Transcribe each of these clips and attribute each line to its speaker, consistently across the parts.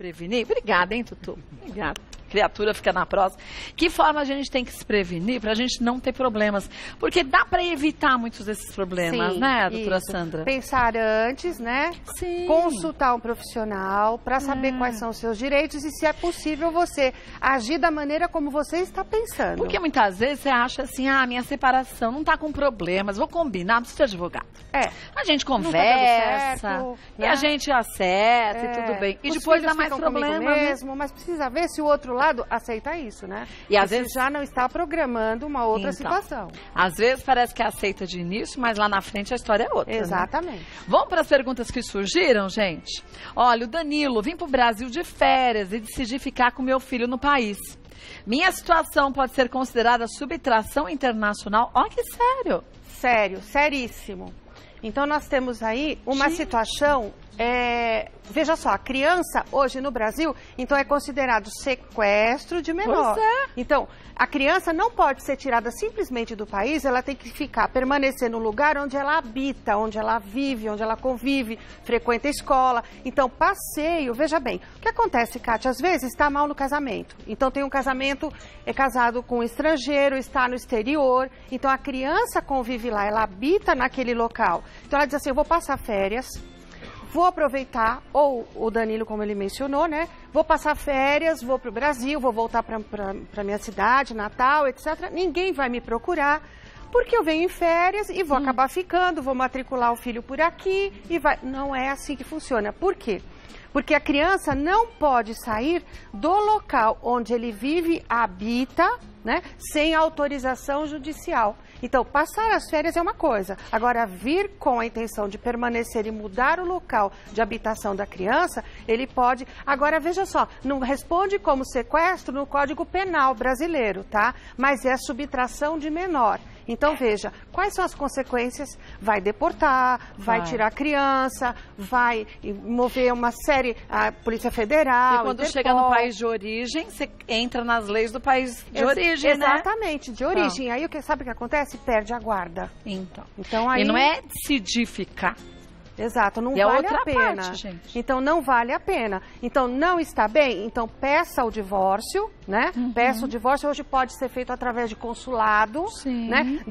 Speaker 1: prevenir? Obrigada, hein, Tutu? Obrigada. Criatura fica na próxima. Que forma a gente tem que se prevenir para a gente não ter problemas? Porque dá para evitar muitos desses problemas,
Speaker 2: Sim,
Speaker 1: né, doutora
Speaker 2: isso.
Speaker 1: Sandra?
Speaker 2: Pensar antes, né?
Speaker 1: Sim.
Speaker 2: Consultar um profissional para saber quais são os seus direitos e se é possível você agir da maneira como você está pensando.
Speaker 1: Porque muitas vezes você acha assim, minha separação não tá com problemas, vou combinar, não precisa de advogado. A gente conversa,
Speaker 2: certo,
Speaker 1: e
Speaker 2: né?
Speaker 1: a gente acerta e tudo bem. E
Speaker 2: Os
Speaker 1: depois dá
Speaker 2: filhos
Speaker 1: mais
Speaker 2: ficam comigo
Speaker 1: problema, né?
Speaker 2: mesmo, mas precisa ver se o outro lado aceita isso, né?
Speaker 1: E às
Speaker 2: você
Speaker 1: vezes
Speaker 2: já não está programando uma outra
Speaker 1: Então,
Speaker 2: situação.
Speaker 1: Às vezes parece que aceita de início, mas lá na frente a história é outra.
Speaker 2: Exatamente.
Speaker 1: Né? Vamos para as perguntas que surgiram, gente? Olha, o Danilo, vim para o Brasil de férias e decidi ficar com meu filho no país. Minha situação pode ser considerada subtração internacional? Olha que sério.
Speaker 2: Sério, seríssimo. Então nós temos aí uma situação, veja só, a criança hoje no Brasil, então é considerado sequestro de menor.
Speaker 1: Pois é.
Speaker 2: Então, a criança não pode ser tirada simplesmente do país, ela tem que permanecer no lugar onde ela habita, onde ela vive, onde ela convive, frequenta a escola. Então, passeio, veja bem, o que acontece, Kátia, às vezes está mal no casamento. Então, tem um casamento, é casado com um estrangeiro, está no exterior, então a criança convive lá, ela habita naquele local. Então, ela diz assim, eu vou passar férias, vou aproveitar, ou o Danilo, como ele mencionou, né? Vou passar férias, vou para o Brasil, vou voltar para minha cidade, Natal, etc. Ninguém vai me procurar, porque eu venho em férias e vou acabar ficando, vou matricular o filho por aqui e vai... Não é assim que funciona. Por quê? Porque a criança não pode sair do local onde ele vive, habita, né? Sem autorização judicial. Então, passar as férias é uma coisa. Agora, vir com a intenção de permanecer e mudar o local de habitação da criança, ele pode... Agora, veja só, não responde como sequestro no Código Penal brasileiro, tá? Mas é subtração de menor. Então, veja, quais são as consequências? Vai deportar, vai tirar a criança, vai mover uma série, a Polícia Federal...
Speaker 1: E quando chega no país de origem, você entra nas leis do país de origem, né?
Speaker 2: Exatamente, de origem. Então. Aí, sabe o que acontece? Perde a guarda.
Speaker 1: Então
Speaker 2: aí...
Speaker 1: E não é decidir ficar.
Speaker 2: Exato, não
Speaker 1: e
Speaker 2: vale
Speaker 1: a
Speaker 2: pena.
Speaker 1: Parte, gente.
Speaker 2: Então, não vale a pena. Então, não está bem? Então, peça o divórcio, né? Peça o divórcio. Hoje pode ser feito através de consulado, né?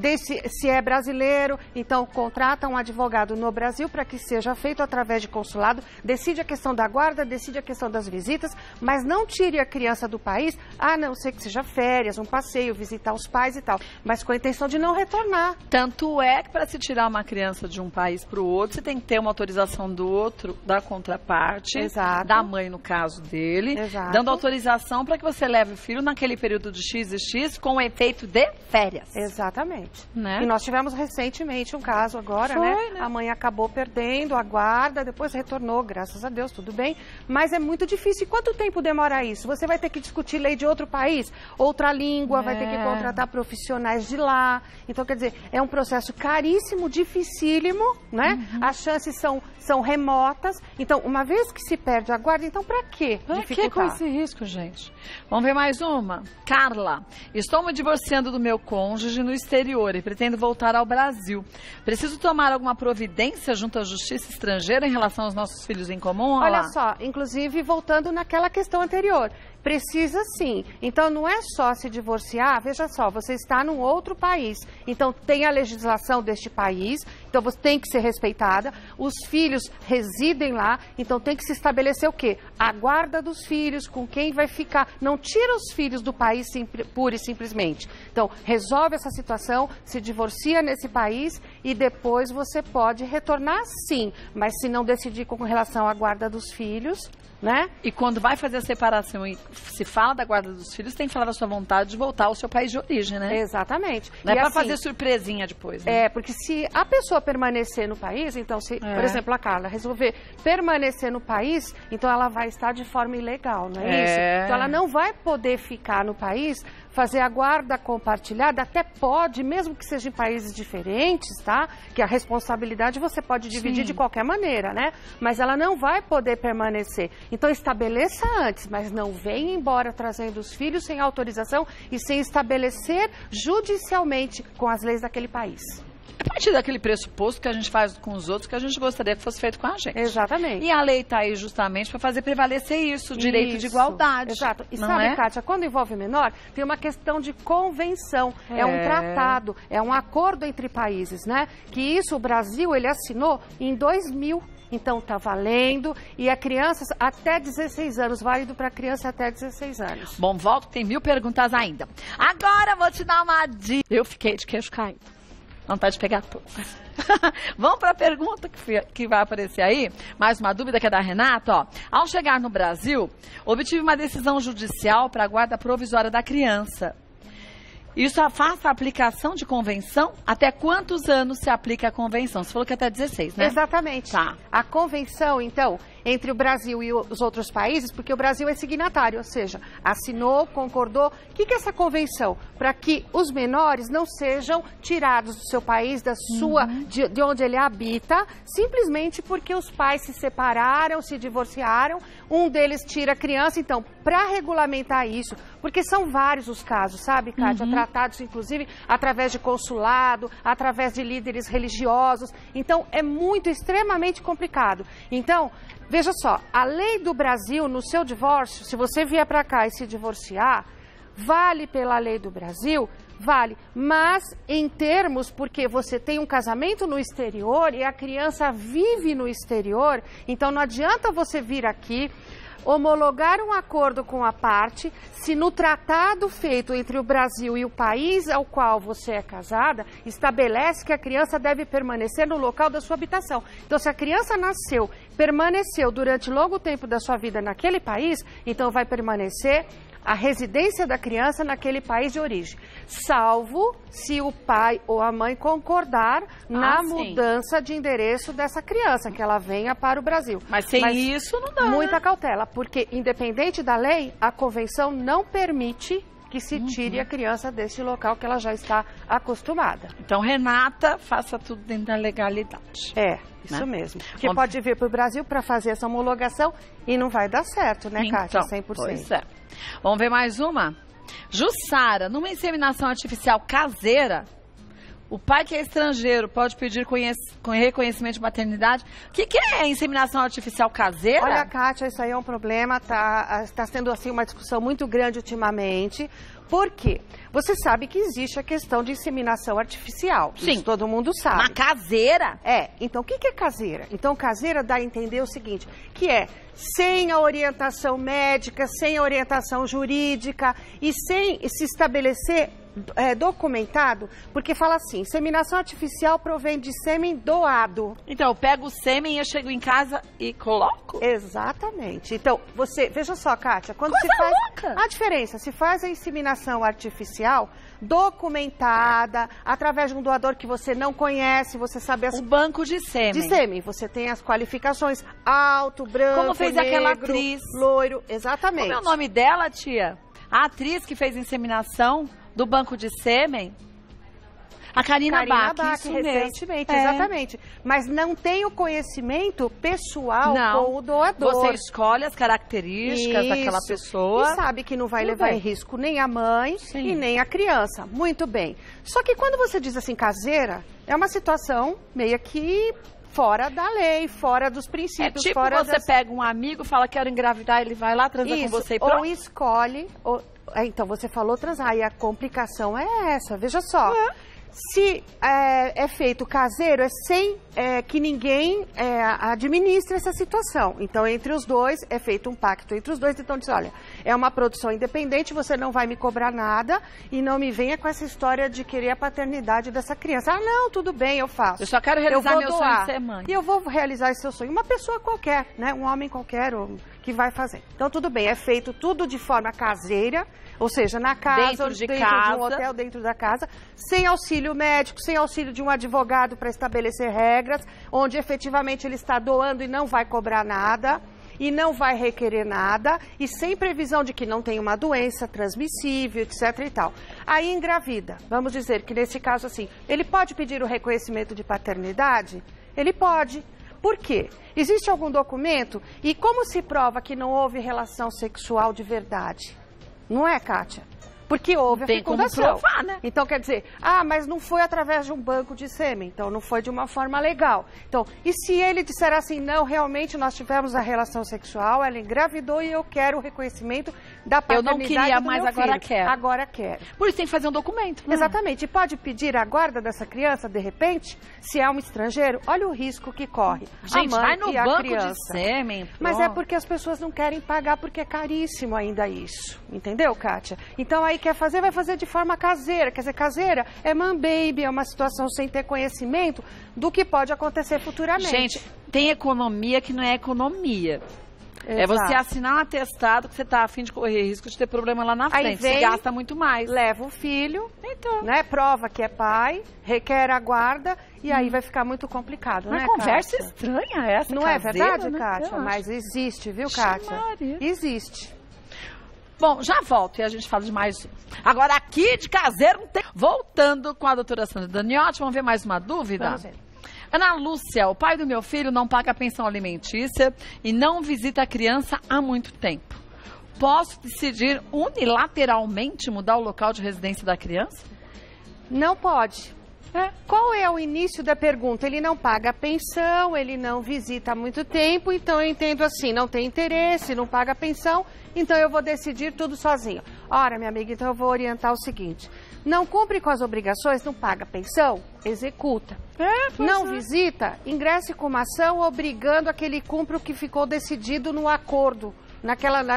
Speaker 2: Se é brasileiro, então, contrata um advogado no Brasil para que seja feito através de consulado. Decide a questão da guarda, decide a questão das visitas, mas não tire a criança do país, a não ser que seja férias, um passeio, visitar os pais e tal, mas com a intenção de não retornar.
Speaker 1: Tanto é que para se tirar uma criança de um país para o outro, você tem que ter uma autorização do outro, da contraparte, da mãe no caso dele, dando autorização para que você leve o filho naquele período de X e X com o efeito de férias.
Speaker 2: Exatamente.
Speaker 1: Né?
Speaker 2: E nós tivemos recentemente um caso agora, né? A mãe acabou perdendo a guarda, depois retornou, graças a Deus, tudo bem, mas é muito difícil. E quanto tempo demora isso? Você vai ter que discutir lei de outro país, outra língua, vai ter que contratar profissionais de lá. Então, quer dizer, é um processo caríssimo, dificílimo, né? As chances são remotas. Então, uma vez que se perde a guarda, então para quê?
Speaker 1: Pra que com esse risco, gente? Vamos ver mais uma? Carla, estou me divorciando do meu cônjuge no exterior e pretendo voltar ao Brasil. Preciso tomar alguma providência junto à justiça estrangeira em relação aos nossos filhos em comum?
Speaker 2: Olha só, inclusive voltando naquela questão anterior. Precisa sim. Então, não é só se divorciar. Veja só, você está num outro país. Então, tem a legislação deste país. Então, você tem que ser respeitada. Os filhos residem lá. Então, tem que se estabelecer o quê? A guarda dos filhos, com quem vai ficar. Não tira os filhos do país pura e simplesmente. Então, resolve essa situação, se divorcia nesse país e depois você pode retornar sim. Mas se não decidir com relação à guarda dos filhos... Né?
Speaker 1: E quando vai fazer a separação e se fala da guarda dos filhos, tem que falar da sua vontade de voltar ao seu país de origem, né?
Speaker 2: Exatamente.
Speaker 1: Não é para fazer surpresinha depois, né?
Speaker 2: Porque se a pessoa permanecer no país, então se, por exemplo, a Carla resolver permanecer no país, então ela vai estar de forma ilegal, não é isso? Então ela não vai poder ficar no país, fazer a guarda compartilhada, até pode, mesmo que seja em países diferentes, tá? Que a responsabilidade você pode dividir de qualquer maneira, né? Mas ela não vai poder permanecer. Então, estabeleça antes, mas não venha embora trazendo os filhos sem autorização e sem estabelecer judicialmente com as leis daquele país.
Speaker 1: A partir daquele pressuposto que a gente faz com os outros, que a gente gostaria que fosse feito com a gente.
Speaker 2: Exatamente.
Speaker 1: E a lei está aí justamente para fazer prevalecer isso, o direito de igualdade.
Speaker 2: Exato. E sabe, Kátia, quando envolve menor, tem uma questão de convenção. É um tratado, é um acordo entre países, né? Que isso o Brasil, ele assinou em 2000. Então, tá valendo. E a criança até 16 anos, válido para criança até 16 anos.
Speaker 1: Bom, volto, tem 1000 perguntas ainda. Agora eu vou te dar uma dica. Eu fiquei de queixo caído. Vontade de pegar tudo. Vamos para a pergunta que vai aparecer aí. Mais uma dúvida que é da Renata. Ó. Ao chegar no Brasil, obtive uma decisão judicial para a guarda provisória da criança. Isso afasta a aplicação de convenção? Até quantos anos se aplica a convenção? Você falou que até 16, né?
Speaker 2: Exatamente.
Speaker 1: Tá.
Speaker 2: A convenção, então, entre o Brasil e os outros países, porque o Brasil é signatário, ou seja, assinou, concordou. O que é essa convenção? Para que os menores não sejam tirados do seu país, da sua, de onde ele habita, simplesmente porque os pais se separaram, se divorciaram, um deles tira a criança. Então, para regulamentar isso, porque são vários os casos, sabe, Kátia? Tratados, inclusive, através de consulado, através de líderes religiosos. Então, é extremamente complicado. Então, veja só, a lei do Brasil, no seu divórcio, se você vier para cá e se divorciar, vale pela lei do Brasil? Vale, mas em termos, porque você tem um casamento no exterior e a criança vive no exterior, então não adianta você vir aqui, homologar um acordo com a parte, se no tratado feito entre o Brasil e o país ao qual você é casada, estabelece que a criança deve permanecer no local da sua habitação. Então, se a criança nasceu, permaneceu durante longo tempo da sua vida naquele país, então vai permanecer a residência da criança naquele país de origem, salvo se o pai ou a mãe concordar na mudança de endereço dessa criança, que ela venha para o Brasil.
Speaker 1: Mas sem isso não dá,
Speaker 2: muita cautela, porque independente da lei, a convenção não permite que se tire a criança desse local que ela já está acostumada.
Speaker 1: Então, Renata, faça tudo dentro da legalidade.
Speaker 2: Isso mesmo. Porque pode vir para o Brasil para fazer essa homologação e não vai dar certo, né, Kátia? 100%.
Speaker 1: Pois é. Vamos ver mais uma? Jussara, numa inseminação artificial caseira, o pai que é estrangeiro pode pedir reconhecimento de maternidade. O que é inseminação artificial caseira?
Speaker 2: Olha, Kátia, isso aí é um problema, tá sendo assim uma discussão muito grande ultimamente. Por quê? Você sabe que existe a questão de inseminação artificial.
Speaker 1: Sim.
Speaker 2: Isso todo mundo sabe.
Speaker 1: Uma caseira?
Speaker 2: Então o que é caseira? Então caseira dá a entender o seguinte, que é sem a orientação médica, sem a orientação jurídica e sem se estabelecer documentado, porque fala assim, inseminação artificial provém de sêmen doado.
Speaker 1: Então, eu pego o sêmen, eu chego em casa e coloco?
Speaker 2: Exatamente. Então, veja só, Kátia, quando
Speaker 1: Coisa
Speaker 2: se faz
Speaker 1: louca.
Speaker 2: a diferença, se faz a inseminação artificial documentada, através de um doador que você não conhece, você sabe
Speaker 1: o banco de sêmen.
Speaker 2: De sêmen, você tem as qualificações alto, branco,
Speaker 1: como fez
Speaker 2: negro,
Speaker 1: aquela atriz,
Speaker 2: loiro, exatamente.
Speaker 1: Como é o nome dela, tia? A atriz que fez inseminação do banco de sêmen? A Karina Bach, isso
Speaker 2: recentemente, exatamente. Mas não tem o conhecimento pessoal com o doador.
Speaker 1: Você escolhe as características daquela pessoa.
Speaker 2: E sabe que não vai levar em risco nem a mãe e nem a criança. Muito bem. Só que quando você diz assim, caseira, é uma situação meio que fora da lei, fora dos princípios.
Speaker 1: É tipo você pega um amigo, fala quero engravidar, ele vai lá, transa com você e pronto.
Speaker 2: Ou escolhe... Então, você falou transar, e a complicação é essa, veja só. Se é feito caseiro, é sem que ninguém administre essa situação. Então, entre os dois, é feito um pacto entre os dois. Então, diz, olha, é uma produção independente, você não vai me cobrar nada e não me venha com essa história de querer a paternidade dessa criança. Ah, não, tudo bem, eu faço.
Speaker 1: Eu só quero realizar meu sonho de ser mãe.
Speaker 2: E eu vou realizar esse seu sonho. Uma pessoa qualquer, né? Um homem qualquer que vai fazer. Então, tudo bem, é feito tudo de forma caseira, ou seja, na casa, dentro de um hotel, dentro da casa, sem auxílio médico, sem auxílio de um advogado para estabelecer regras, onde efetivamente ele está doando e não vai cobrar nada, e não vai requerer nada, e sem previsão de que não tem uma doença transmissível, etc. e tal. Aí engravida. Vamos dizer que nesse caso assim, ele pode pedir o reconhecimento de paternidade? Ele pode. Por quê? Existe algum documento? E como se prova que não houve relação sexual de verdade? Não é, Kátia? Porque houve a fecundação.
Speaker 1: Como provar, né?
Speaker 2: Então, quer dizer, mas não foi através de um banco de sêmen, então não foi de uma forma legal. Então, e se ele disser assim, não, realmente nós tivemos a relação sexual, ela engravidou e eu quero o reconhecimento da paternidade.
Speaker 1: Eu não queria mais, agora quero.
Speaker 2: Agora quero.
Speaker 1: Por isso tem que fazer um documento. Né?
Speaker 2: Exatamente. E pode pedir a guarda dessa criança, de repente, se é um estrangeiro, olha o risco que corre.
Speaker 1: Gente,
Speaker 2: a mãe
Speaker 1: vai no
Speaker 2: e a
Speaker 1: banco
Speaker 2: criança.
Speaker 1: de sêmen.
Speaker 2: Mas é porque as pessoas não querem pagar, porque é caríssimo ainda isso. Entendeu, Kátia? Então aí quer fazer, vai fazer de forma caseira. Quer dizer, caseira é man baby, é uma situação sem ter conhecimento do que pode acontecer futuramente.
Speaker 1: Gente, tem economia que não é economia.
Speaker 2: Exato.
Speaker 1: É você assinar um atestado que você está a fim de correr risco de ter problema lá na frente.
Speaker 2: Aí vem,
Speaker 1: você gasta muito mais.
Speaker 2: Leva o filho,
Speaker 1: então,
Speaker 2: né, prova que é pai, requer a guarda e aí vai ficar muito complicado,
Speaker 1: uma
Speaker 2: né,
Speaker 1: conversa
Speaker 2: Kátia?
Speaker 1: estranha essa,
Speaker 2: não
Speaker 1: caseira,
Speaker 2: é verdade,
Speaker 1: né?
Speaker 2: Kátia? Mas existe, viu, Kátia?
Speaker 1: Maria.
Speaker 2: Existe.
Speaker 1: Bom, já volto e a gente fala de mais um. Agora aqui de caseiro não tem... Voltando com a doutora Sandra Daniotti, vamos ver mais uma dúvida?
Speaker 2: Vamos ver.
Speaker 1: Ana Lúcia, o pai do meu filho não paga a pensão alimentícia e não visita a criança há muito tempo. Posso decidir unilateralmente mudar o local de residência da criança?
Speaker 2: Não pode. Qual é o início da pergunta? Ele não paga a pensão, ele não visita há muito tempo, então eu entendo assim, não tem interesse, não paga a pensão, então eu vou decidir tudo sozinho. Ora, minha amiga, então eu vou orientar o seguinte, não cumpre com as obrigações, não paga a pensão, executa. Não visita, ingresse com uma ação obrigando a que ele cumpra o que ficou decidido no acordo.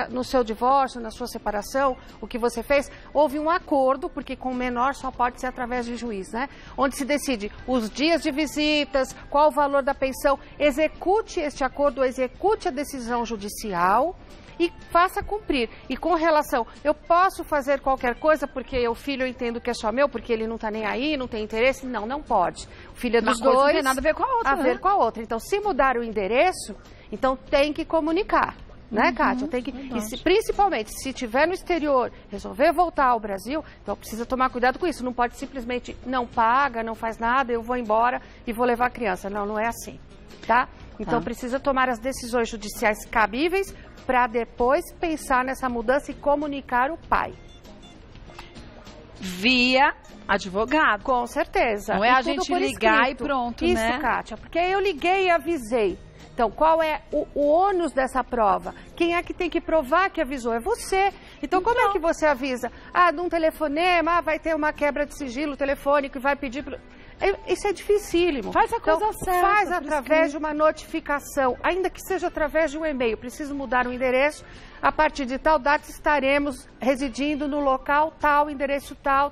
Speaker 2: No seu divórcio, na sua separação, o que você fez, houve um acordo, porque com o menor só pode ser através de juiz, né? Onde se decide os dias de visitas, qual o valor da pensão, execute este acordo, execute a decisão judicial e faça cumprir. E com relação, eu posso fazer qualquer coisa porque o filho eu entendo que é só meu, porque ele não está nem aí, não tem interesse? Não, não pode. O filho é dos dois.
Speaker 1: Não tem nada a ver com a outra.
Speaker 2: A ver com a outra. Então, se mudar o endereço, então tem que comunicar. Né, Kátia? Tem que, principalmente, se estiver no exterior, resolver voltar ao Brasil, então precisa tomar cuidado com isso. Não pode simplesmente não paga, não faz nada, eu vou embora e vou levar a criança. Não, não é assim, tá? Então precisa tomar as decisões judiciais cabíveis para depois pensar nessa mudança e comunicar o pai.
Speaker 1: Via advogado.
Speaker 2: Com certeza.
Speaker 1: Não é a gente ligar e pronto,
Speaker 2: isso,
Speaker 1: né?
Speaker 2: Isso, Kátia, porque eu liguei e avisei. Então, qual é o ônus dessa prova? Quem é que tem que provar que avisou? É você. Então, como é que você avisa? Num telefonema, vai ter uma quebra de sigilo telefônico e vai pedir... Isso é dificílimo.
Speaker 1: Faz a coisa certa.
Speaker 2: Faz através de uma notificação, ainda que seja através de um e-mail. Preciso mudar o endereço. A partir de tal data estaremos residindo no local tal, endereço tal.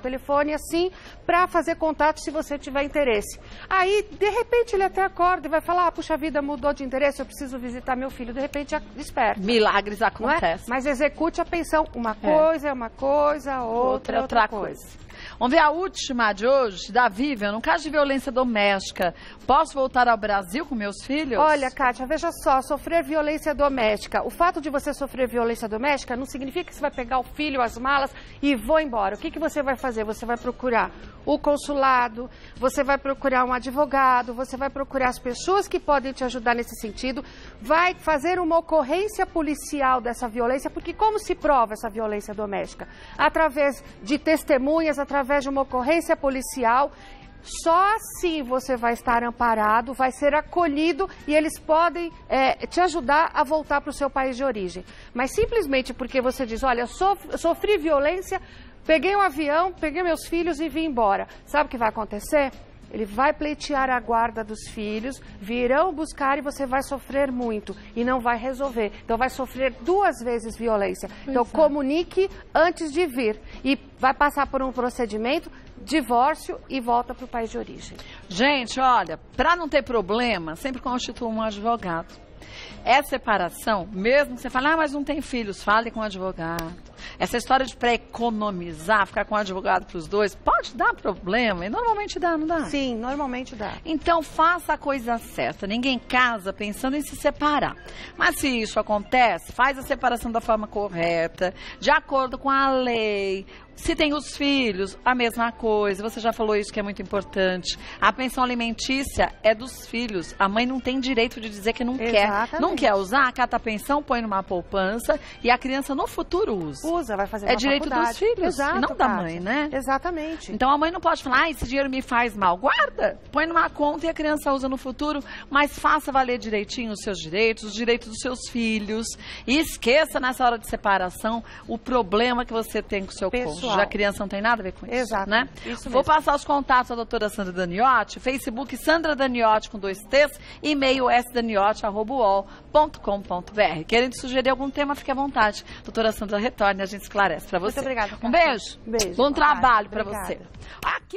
Speaker 2: Telefone assim, para fazer contato se você tiver interesse. Aí, de repente, ele até acorda e vai falar, puxa vida, mudou de endereço, eu preciso visitar meu filho. De repente, desperta.
Speaker 1: Milagres acontecem.
Speaker 2: Mas execute a pensão. Uma coisa é uma coisa, outra coisa.
Speaker 1: Vamos ver a última de hoje, da Vivian. No caso de violência doméstica, posso voltar ao Brasil com meus filhos?
Speaker 2: Olha, Kátia, veja só, sofrer violência doméstica. O fato de você sofrer violência doméstica não significa que você vai pegar o filho, as malas e vou embora. O que você vai fazer? Você vai procurar o consulado, você vai procurar um advogado, você vai procurar as pessoas que podem te ajudar nesse sentido, vai fazer uma ocorrência policial dessa violência, porque como se prova essa violência doméstica? Através de testemunhas, através de uma ocorrência policial. Só assim você vai estar amparado, vai ser acolhido e eles podem te ajudar a voltar para o seu país de origem. Mas simplesmente porque você diz, olha, eu sofri violência, peguei um avião, peguei meus filhos e vim embora. Sabe o que vai acontecer? Ele vai pleitear a guarda dos filhos, virão buscar e você vai sofrer muito e não vai resolver. Então vai sofrer 2 vezes violência. Então comunique antes de vir e vai passar por um procedimento, divórcio e volta para o país de origem.
Speaker 1: Gente, olha, para não ter problema, sempre constitua um advogado. É separação, mesmo que você fale, mas não tem filhos, fale com o advogado. Essa história de economizar, ficar com o advogado para os dois, pode dar problema, e normalmente dá, não dá?
Speaker 2: Sim, normalmente dá.
Speaker 1: Então faça a coisa certa, ninguém casa pensando em se separar. Mas se isso acontece, faz a separação da forma correta, de acordo com a lei, Se tem os filhos, a mesma coisa. Você já falou isso que é muito importante. A pensão alimentícia é dos filhos. A mãe não tem direito de dizer que não quer. Não quer usar, cata a pensão, põe numa poupança e a criança no futuro usa.
Speaker 2: Usa, vai fazer uma
Speaker 1: direito
Speaker 2: faculdade.
Speaker 1: Dos filhos, exato, e não da mãe, né?
Speaker 2: Exatamente.
Speaker 1: Então a mãe não pode falar, esse dinheiro me faz mal. Guarda, põe numa conta e a criança usa no futuro, mas faça valer direitinho os seus direitos, os direitos dos seus filhos. E esqueça nessa hora de separação o problema que você tem com o seu cônjuge. A criança não tem nada a ver com isso,
Speaker 2: exato,
Speaker 1: né?
Speaker 2: Isso
Speaker 1: Vou passar os contatos da doutora Sandra Daniotti, Facebook Sandra Daniotti com 2 T's, e-mail sdaniotti@uol.com.br. Querendo sugerir algum tema, fique à vontade. Doutora Sandra retorne, a gente esclarece para você.
Speaker 2: Muito obrigada.
Speaker 1: Um beijo.
Speaker 2: Beijo.
Speaker 1: Bom trabalho para você. Aqui...